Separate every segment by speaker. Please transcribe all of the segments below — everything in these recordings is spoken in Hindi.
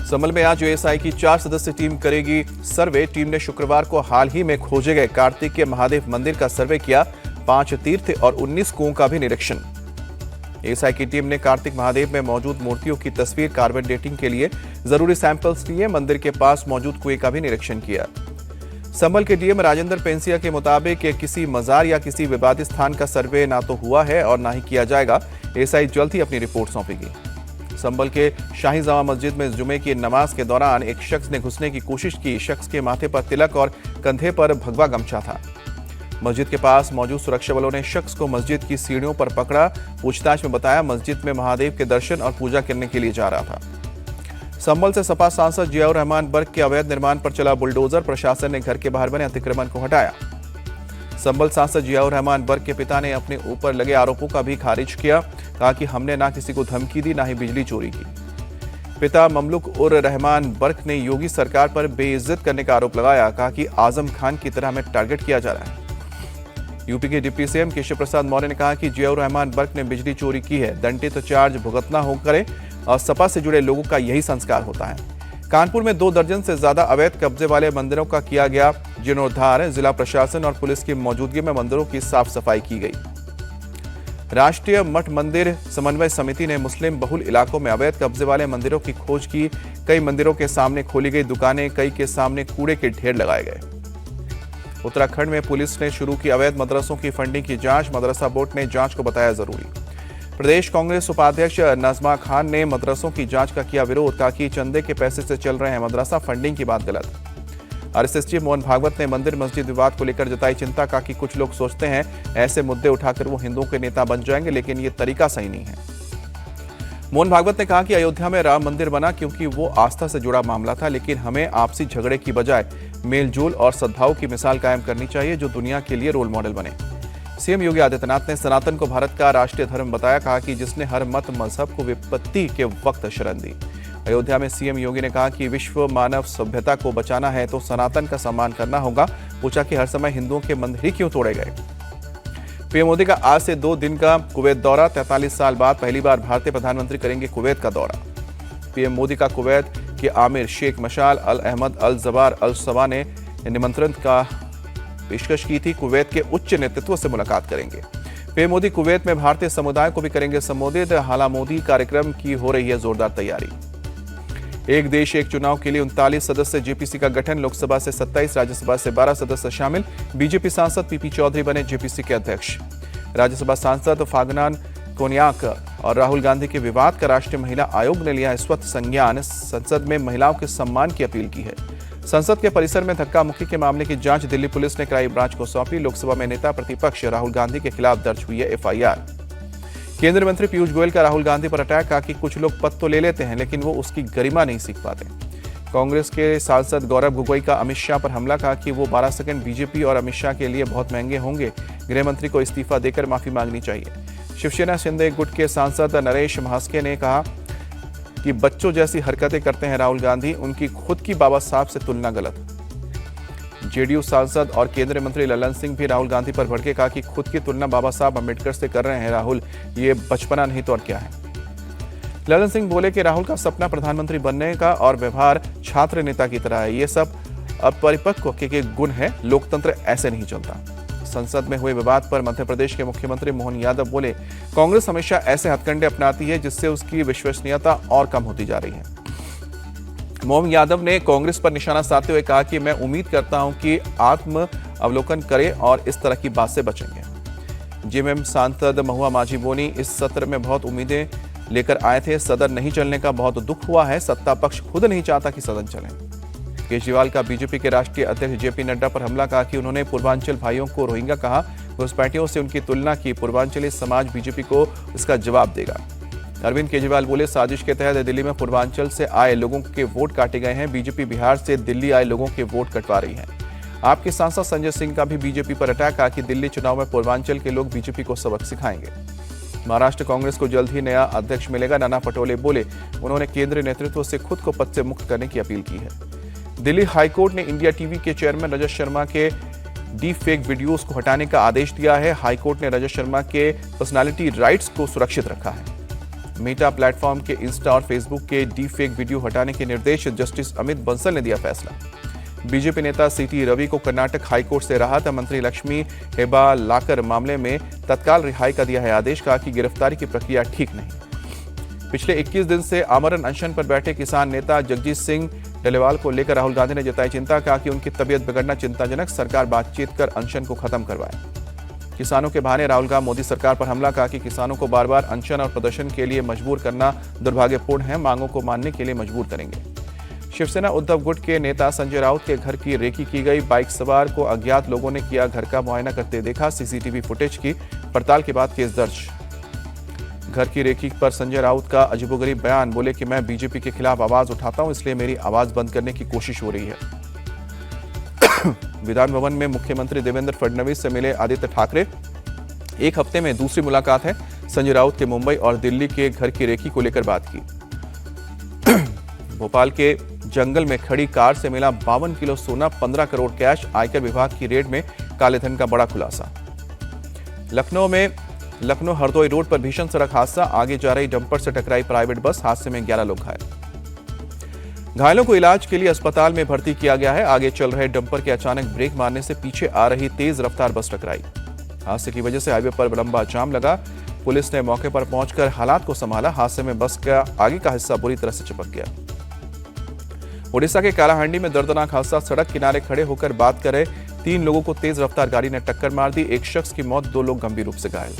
Speaker 1: संभल में आज एएसआई की 4 सदस्यीय टीम करेगी सर्वे। टीम ने शुक्रवार को हाल ही में खोजे गए कार्तिकेय महादेव मंदिर का सर्वे किया। 5 तीर्थ और 19 कुओं का भी निरीक्षण। एएसआई की टीम ने कार्तिक महादेव में मौजूद मूर्तियों की तस्वीर कार्बन डेटिंग के लिए जरूरी सैंपल्स लिए। मंदिर के पास मौजूद कुएं का भी निरीक्षण किया। संभल के डीएम राजेंद्र पेंसिया के मुताबिक किसी मजार या किसी विवादित स्थान का सर्वे ना तो हुआ है और ना ही किया जाएगा। एएसआई जल्द ही अपनी रिपोर्ट सौंपेगी। संभल के शाही जामा मस्जिद में जुमे की नमाज के दौरान एक शख्स ने घुसने की कोशिश की। शख्स के माथे पर तिलक और कंधे पर भगवा गमछा था। मस्जिद के पास मौजूद सुरक्षा बलों ने शख्स को मस्जिद की सीढ़ियों पर पकड़ा। पूछताछ में बताया मस्जिद में महादेव के दर्शन और पूजा करने के लिए जा रहा था। संभल से सपा सांसद जियाउर रहमान बर्क के अवैध निर्माण पर चला बुलडोजर। प्रशासन ने घर के बाहर बने अतिक्रमण को हटाया। संभल सांसद जियाउर रहमान बर्क के पिता ने अपने ऊपर लगे आरोपों का भी खारिज किया। कहा कि हमने ना किसी को धमकी दी, ना ही बिजली चोरी की। पिता ममलुक उर रहमान बर्क ने योगी सरकार पर बेइज्जत करने का आरोप लगाया। कहा कि आजम खान की तरह हमें टारगेट किया जा रहा है। यूपी के डिप्टी सीएम केशव प्रसाद मौर्य ने कहा कि जियाउर रहमान बर्क ने बिजली चोरी की है। दंडित चार्ज भुगतना हो करे और सपा से जुड़े लोगों का यही संस्कार होता है। कानपुर में 2 दर्जन से ज्यादा अवैध कब्जे वाले मंदिरों का किया गया जीर्णोद्धार। जिला प्रशासन और पुलिस की मौजूदगी में मंदिरों की साफ सफाई की गई। राष्ट्रीय मठ मंदिर समन्वय समिति ने मुस्लिम बहुल इलाकों में अवैध कब्जे वाले मंदिरों की खोज की। कई मंदिरों के सामने खोली गई दुकानें, कई के सामने कूड़े के ढेर लगाए गए। उत्तराखंड में पुलिस ने शुरू की अवैध मदरसों की फंडिंग की जांच। मदरसा बोर्ड ने जांच को बताया जरूरी। प्रदेश कांग्रेस उपाध्यक्ष नजमा खान ने मदरसों की जांच का किया विरोध। कहा कि चंदे के पैसे से चल रहे हैं मदरसा, फंडिंग की बात गलत। आरएसएस चीफ मोहन भागवत ने मंदिर मस्जिद विवाद को लेकर जताई चिंता। कहा कि कुछ लोग सोचते हैं ऐसे मुद्दे उठाकर वो हिंदुओं के नेता बन जाएंगे, लेकिन ये तरीका सही नहीं है। मोहन भागवत ने कहा कि अयोध्या में राम मंदिर बना क्योंकि वो आस्था से जुड़ा मामला था, लेकिन हमें आपसी झगड़े की बजाय मेलजोल और सद्भाव की मिसाल कायम करनी चाहिए जो दुनिया के लिए रोल मॉडल बने। सीएम योगी आदित्यनाथ ने सनातन को भारत का राष्ट्रीय धर्म बताया। कहा कि जिसने हर मत मजहब को विपत्ति के वक्त शरण दी। अयोध्या में सीएम योगी ने कहा कि विश्व मानव सभ्यता को बचाना है तो सनातन का सम्मान करना होगा। पूछा कि हर समय हिंदुओं के मंदिर ही क्यों तोड़े गए। पीएम मोदी का आज से 2 दिन का कुवैत दौरा। 43 साल बाद पहली बार भारतीय प्रधानमंत्री करेंगे कुवैत का दौरा। पीएम मोदी का कुवैत के आमिर शेख मशाल अल अहमद अल जबार अल सवा ने निमंत्रण का पेशकश की थी। कुवैत के उच्च नेतृत्व से मुलाकात करेंगे। पीएम मोदी कुवैत में भारतीय समुदाय को भी करेंगे संबोधित। हाला मोदी कार्यक्रम की हो रही है जोरदार तैयारी। एक देश एक चुनाव के लिए 39 सदस्य जेपीसी का गठन। लोकसभा से 27, राज्यसभा से 12 सदस्य शामिल। बीजेपी सांसद पीपी चौधरी बने जेपीसी के अध्यक्ष। राज्यसभा सांसद फागनान कोन्याक और राहुल गांधी के विवाद का राष्ट्रीय महिला आयोग ने लिया स्वतः संज्ञान। संसद में महिलाओं के सम्मान की अपील की है। संसद के परिसर में धक्का मुक्की के मामले की जांच दिल्ली पुलिस ने क्राइम ब्रांच को सौंपी। लोकसभा में नेता प्रतिपक्ष राहुल गांधी के खिलाफ दर्ज हुई है एफआईआर। केंद्रीय मंत्री पीयूष गोयल का राहुल गांधी पर अटैक। कहा कि कुछ लोग पद तो ले लेते हैं लेकिन वो उसकी गरिमा नहीं सीख पाते। कांग्रेस के सांसद गौरव गोगोई का अमित शाह पर हमला। कहा कि वो 12 सेकंड बीजेपी और अमित शाह के लिए बहुत महंगे होंगे। गृह मंत्री को इस्तीफा देकर माफी मांगनी चाहिए। शिवसेना शिंदे गुट के सांसद नरेश महास्के ने कहा कि बच्चों जैसी हरकतें करते हैं राहुल गांधी। उनकी खुद की बाबा साहब से तुलना गलत। जेडीयू सांसद और केंद्रीय मंत्री ललन सिंह भी राहुल गांधी पर भड़के। कहा कि खुद की तुलना बाबा साहब अम्बेडकर से कर रहे हैं राहुल, ये बचपना नहीं तो और क्या है। ललन सिंह बोले कि राहुल का सपना प्रधानमंत्री बनने का और व्यवहार छात्र नेता की तरह है। ये सब अपरिपक्व के गुण है। लोकतंत्र ऐसे नहीं चलता। संसद में हुए विवाद पर मध्य प्रदेश के मुख्यमंत्री मोहन यादव बोले कांग्रेस हमेशा ऐसे हथकंडे अपनाती है जिससे उसकी विश्वसनीयता और कम होती जा रही है। मोहन यादव ने कांग्रेस पर निशाना साधते हुए कहा कि मैं उम्मीद करता हूं कि आत्म अवलोकन करें और इस तरह की बात से बचेंगे। जेएमएम सांसद महुआ माझी बोनी इस सत्र में बहुत उम्मीदें लेकर आए थे। सदन नहीं चलने का बहुत दुख हुआ है। सत्ता पक्ष खुद नहीं चाहता कि सदन चले। केजरीवाल का बीजेपी के राष्ट्रीय अध्यक्ष जेपी नड्डा पर हमला। कहा कि उन्होंने पूर्वांचल भाइयों को रोहिंग्या कहा। घुसपैठियों से उनकी तुलना की। पूर्वांचली समाज बीजेपी को इसका जवाब देगा। अरविंद केजरीवाल बोले साजिश के तहत दिल्ली में पूर्वांचल से आए लोगों के वोट काटे गए हैं। बीजेपी बिहार से दिल्ली आए लोगों के वोट कटवा रही है। आपके सांसद संजय सिंह का भी बीजेपी पर अटैक। कहा कि दिल्ली चुनाव में पूर्वांचल के लोग बीजेपी को सबक सिखाएंगे। महाराष्ट्र कांग्रेस को जल्द ही नया अध्यक्ष मिलेगा। नाना पटोले बोले उन्होंने केंद्रीय नेतृत्व से खुद को पद से मुक्त करने की अपील की है। दिल्ली हाईकोर्ट ने इंडिया टीवी के चेयरमैन रजत शर्मा के डीप फेक वीडियोस को हटाने का आदेश दिया है। हाईकोर्ट ने रजत शर्मा के पर्सनालिटी राइट्स को सुरक्षित रखा है। मेटा प्लेटफॉर्म के इंस्टा और फेसबुक के डीफेक वीडियो हटाने के निर्देश जस्टिस अमित बंसल ने दिया फैसला। बीजेपी नेता सीटी रवि को कर्नाटक हाईकोर्ट से राहत। मंत्री लक्ष्मी हेब्बालाकर मामले में तत्काल रिहाई का दिया है आदेश। कहा कि गिरफ्तारी की प्रक्रिया ठीक नहीं। पिछले 21 दिन से आमरण अनशन पर बैठे किसान नेता जगजीत सिंह डलेवाल को लेकर राहुल गांधी ने जताई चिंता। कहा कि उनकी तबीयत बिगड़ना चिंताजनक, सरकार बातचीत कर अनशन को खत्म करवाए। किसानों के बहाने राहुल का मोदी सरकार पर हमला। कहा कि किसानों को बार बार अनशन और प्रदर्शन के लिए मजबूर करना दुर्भाग्यपूर्ण है, मांगों को मानने के लिए मजबूर करेंगे। शिवसेना उद्धव गुट के नेता संजय राउत के घर की रेकी की गई। बाइक सवार को अज्ञात लोगों ने किया घर का मुआयना करते देखा। सीसीटीवी फुटेज की पड़ताल के बाद केस दर्ज। घर की रेकी पर संजय राउत का अजीबोगरीब बयान। बोले कि मैं बीजेपी के खिलाफ आवाज उठाता हूं, इसलिए मेरी आवाज बंद करने की कोशिश हो रही है। विधान भवन में मुख्यमंत्री देवेंद्र फडणवीस से मिले आदित्य ठाकरे। एक हफ्ते में दूसरी मुलाकात है। संजय राउत के मुंबई और दिल्ली के घर की रेकी को लेकर बात की। भोपाल के जंगल में खड़ी कार से मिला 52 किलो सोना, 15 करोड़ कैश। आयकर विभाग की रेड में काले धन का बड़ा खुलासा। लखनऊ हरदोई रोड पर भीषण सड़क हादसा। आगे जा रही डंपर से टकराई प्राइवेट बस। हादसे में 11 लोग घायल। घायलों को इलाज के लिए अस्पताल में भर्ती किया गया है। आगे चल रहे डंपर के अचानक ब्रेक मारने से पीछे आ रही तेज रफ्तार बस टकराई। हादसे की वजह से हाईवे पर लंबा जाम लगा। पुलिस ने मौके पर पहुंचकर हालात को संभाला। हादसे में बस का आगे का हिस्सा बुरी तरह से चिपक गया। ओडिशा के कालाहांडी में दर्दनाक हादसा। सड़क किनारे खड़े होकर बात कर रहे 3 लोगों को तेज रफ्तार गाड़ी ने टक्कर मार दी। एक शख्स की मौत, 2 लोग गंभीर रूप से घायल।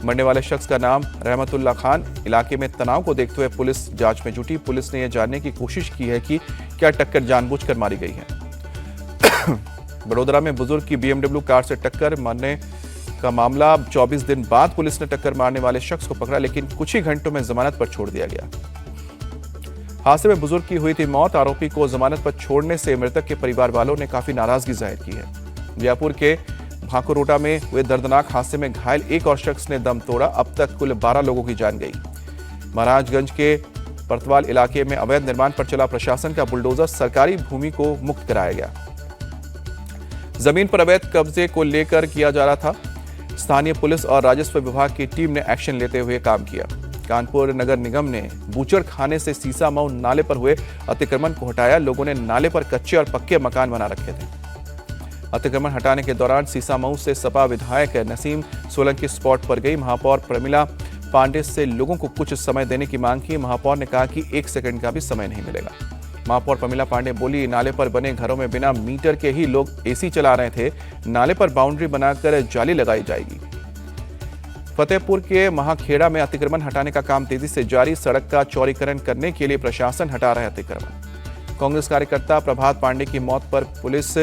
Speaker 1: मरने वाले शख्स का नाम रहमतुल्ला खान। इलाके में तनाव को देखते हुए पुलिस जांच में जुटी। पुलिस ने यह जानने की कोशिश की है कि क्या टक्कर जानबूझकर मारी गई है। बड़ोदरा में बुजुर्ग की बीएमडब्ल्यू कार से टक्कर मारने का मामला। 24 दिन बाद पुलिस ने टक्कर मारने वाले शख्स को पकड़ा, लेकिन कुछ ही घंटों में जमानत पर छोड़ दिया गया। हादसे में बुजुर्ग की हुई थी मौत। आरोपी को जमानत पर छोड़ने से मृतक के परिवार वालों ने काफी नाराजगी जाहिर की है। जयपुर के भाकुरोटा में हुए दर्दनाक हादसे में घायल एक और शख्स ने दम तोड़ा। अब तक कुल 12 लोगों की जान गई। महाराजगंज के परतवाल इलाके में अवैध निर्माण पर चला प्रशासन का बुलडोजर। सरकारी भूमि को मुक्त कराया गया। जमीन पर अवैध कब्जे को लेकर किया जा रहा था। स्थानीय पुलिस और राजस्व विभाग की टीम ने एक्शन लेते हुए काम किया। कानपुर नगर निगम ने बूचड़ खाने से सीसामऊ नाले पर हुए अतिक्रमण को हटाया। लोगों ने नाले पर कच्चे और पक्के मकान बना रखे थे। अतिक्रमण हटाने के दौरान सीसामऊ से सपा विधायक नसीम सोलंकी स्पॉट पर गई। महापौर प्रमिला पांडे से लोगों को कुछ समय देने की मांग की। महापौर ने कहा कि 1 सेकंड का भी समय नहीं मिलेगा। महापौर प्रमिला पांडे बोली, नाले पर बने घरों में बिना मीटर के ही लोग एसी चला रहे थे। नाले पर बाउंड्री बनाकर जाली लगाई जाएगी। फतेहपुर के महाखेड़ा में अतिक्रमण हटाने का काम तेजी से जारी। सड़क का चौड़ीकरण करने के लिए प्रशासन हटा रहा है अतिक्रमण। कांग्रेस कार्यकर्ता प्रभात पांडे की मौत पर पुलिस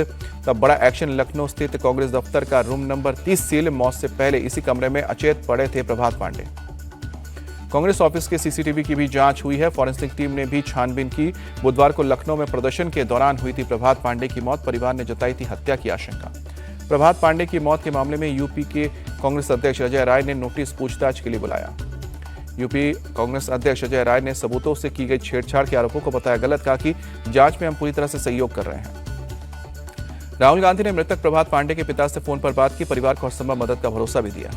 Speaker 1: का बड़ा एक्शन। लखनऊ स्थित कांग्रेस दफ्तर का रूम नंबर 30 सील। मौत से पहले इसी कमरे में अचेत पड़े थे प्रभात पांडे। कांग्रेस ऑफिस के सीसीटीवी की भी जांच हुई है। फॉरेंसिक टीम ने भी छानबीन की। बुधवार को लखनऊ में प्रदर्शन के दौरान हुई थी प्रभात पांडे की मौत। परिवार ने जताई थी हत्या की आशंका। प्रभात पांडे की मौत के मामले में यूपी के कांग्रेस अध्यक्ष अजय राय ने नोटिस पूछताछ के लिए बुलाया। यूपी कांग्रेस अध्यक्ष अजय राय ने सबूतों से की गई छेड़छाड़ के आरोपों को बताया गलत। कहा कि जांच में हम पूरी तरह से सहयोग कर रहे हैं। राहुल गांधी ने मृतक प्रभात पांडे के पिता से फोन पर बात की। परिवार को हर संभव मदद का भरोसा भी दिया।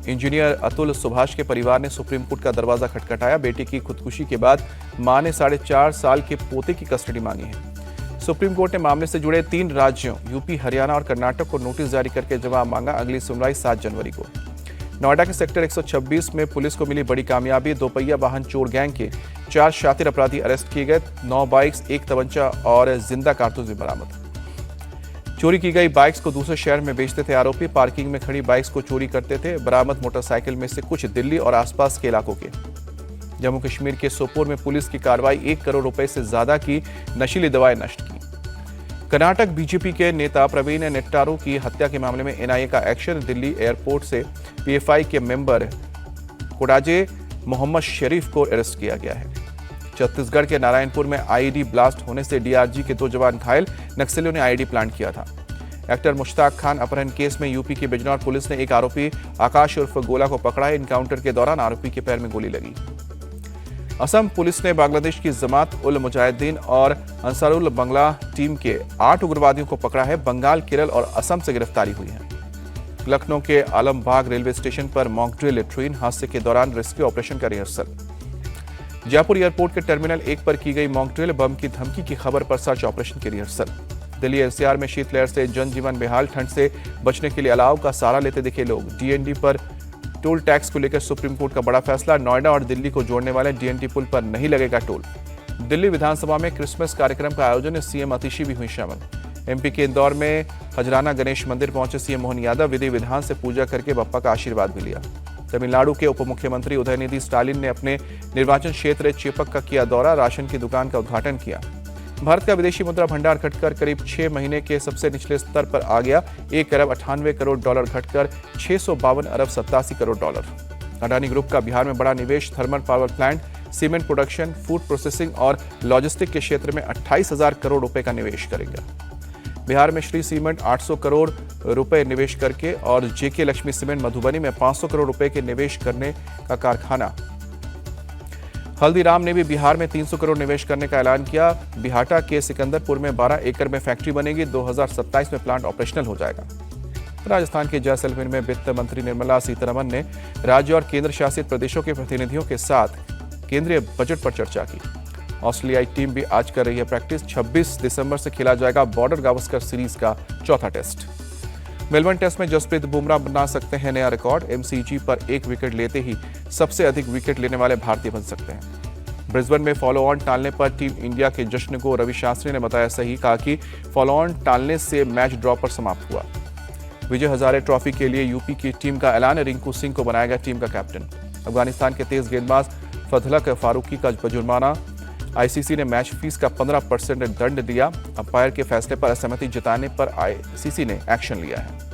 Speaker 1: इंजीनियर अतुल सुभाष के परिवार ने सुप्रीम कोर्ट का दरवाजा खटखटाया। बेटी की खुदकुशी के बाद मां ने 4.5 साल के पोते की कस्टडी मांगी है। सुप्रीम कोर्ट ने मामले से जुड़े 3 राज्यों यूपी, हरियाणा और कर्नाटक को नोटिस जारी करके जवाब मांगा। अगली सुनवाई 7 जनवरी को। नोएडा के सेक्टर 126 में पुलिस को मिली बड़ी कामयाबी। 2 पहिया वाहन चोर गैंग के 4 शातिर अपराधी अरेस्ट किए गए। 9 बाइक्स, 1 तमंचा और जिंदा कारतूस भी बरामद। चोरी की गई बाइक्स को दूसरे शहर में बेचते थे आरोपी। पार्किंग में खड़ी बाइक्स को चोरी करते थे। बरामद मोटरसाइकिल में से कुछ दिल्ली और आसपास के इलाकों के। जम्मू कश्मीर के सोपोर में पुलिस की कार्रवाई। 1 करोड़ रुपए से ज्यादा की नशीली दवाएं नष्ट की। कर्नाटक बीजेपी के नेता प्रवीण नेट्टारू की हत्या के मामले में एनआईए का एक्शन। दिल्ली एयरपोर्ट से पीएफआई के मेंबर कोडाजे मोहम्मद शरीफ को अरेस्ट किया गया है। छत्तीसगढ़ के नारायणपुर में आईईडी ब्लास्ट होने से डीआरजी के 2 जवान घायल। नक्सलियों ने आईईडी प्लांट किया था। एक्टर मुश्ताक खान अपहरण केस में यूपी के बिजनौर पुलिस ने एक आरोपी आकाश उर्फ गोला को पकड़ा है। इनकाउंटर के दौरान आरोपी के पैर में गोली लगी। असम पुलिस ने बांग्लादेश की जमात उल मुजाहिदीन और अंसारुल बंगला टीम के 8 उग्रवादियों को पकड़ा है। बंगाल, केरल और असम से गिरफ्तारी हुई है। लखनऊ के आलमबाग रेलवे स्टेशन पर मॉक ड्रिल, ट्रेन हादसे के दौरान रेस्क्यू ऑपरेशन का रिहर्सल। जयपुर एयरपोर्ट के टर्मिनल 1 पर की गई मॉक ड्रिल, बम की धमकी की खबर पर सर्च ऑपरेशन की रिहर्सल। दिल्ली एनसीआर में शीतलहर से जनजीवन बेहाल, ठंड से बचने के लिए अलाव का सहारा लेते दिखे लोग। डीएनडी पर टोल टैक्स को लेकर सुप्रीम कोर्ट का बड़ा फैसला, नोएडा और दिल्ली को जोड़ने वाले डीएनडी पुल पर नहीं लगेगा टोल। दिल्ली विधानसभा में क्रिसमस कार्यक्रम का आयोजन, सीएम आतिशी भी हुई शामिल। एमपी के इंदौर में हजराना गणेश मंदिर पहुंचे सीएम मोहन यादव, विधि विधान से पूजा करके बप्पा का आशीर्वाद भी लिया। तमिलनाडु के उप मुख्यमंत्री उदयनिधि स्टालिन ने अपने निर्वाचन क्षेत्र चेपक का किया दौरा, राशन की दुकान का उद्घाटन किया। भारत का विदेशी मुद्रा भंडार घटकर करीब 6 महीने के सबसे निचले स्तर पर आ गया। 1 अरब 98 करोड़ डॉलर घटकर 652 अरब 87 करोड़ डॉलर। अडानी ग्रुप का बिहार में बड़ा निवेश, thermal power plant, cement production, food processing और लॉजिस्टिक के क्षेत्र में 28,000 करोड़ रुपए का निवेश करेगा। बिहार में श्री सीमेंट 800 करोड़ रुपए निवेश करके और जेके लक्ष्मी सीमेंट मधुबनी में 500 करोड़ रुपए के निवेश करने का कारखाना। हल्दीराम ने भी बिहार में 300 करोड़ निवेश करने का ऐलान किया। बिहाटा के सिकंदरपुर में 12 एकड़ में फैक्ट्री बनेगी, 2027 में प्लांट ऑपरेशनल हो जाएगा। राजस्थान के जैसलमेर में वित्त मंत्री निर्मला सीतारमण ने राज्य और केंद्र शासित प्रदेशों के प्रतिनिधियों के साथ केंद्रीय बजट पर चर्चा की। ऑस्ट्रेलियाई टीम भी आज कर रही है प्रैक्टिस। 26 दिसंबर से खेला जाएगा बॉर्डर गावस्कर सीरीज का चौथा टेस्ट। मेलबर्न टेस्ट में जसप्रीत बुमराह बना सकते हैं नया रिकॉर्ड। एमसीजी पर 1 विकेट लेते ही सबसे अधिक विकेट लेने वाले भारतीय बन सकते हैं। ब्रिस्बेन में फॉलो ऑन टालने पर टीम इंडिया के जश्न को रवि शास्त्री ने बताया सही, कहा कि फॉलो ऑन टालने से मैच ड्रॉ पर समाप्त हुआ। विजय हजारे ट्रॉफी के लिए यूपी की टीम का ऐलान, रिंकू सिंह को बनाया गया टीम का कैप्टन। अफगानिस्तान के तेज गेंदबाज फजलक फारूकी का जुर्माना, आईसीसी ने मैच फीस का 15% दंड दिया। अंपायर के फैसले पर असहमति जताने पर आईसीसी ने एक्शन लिया है।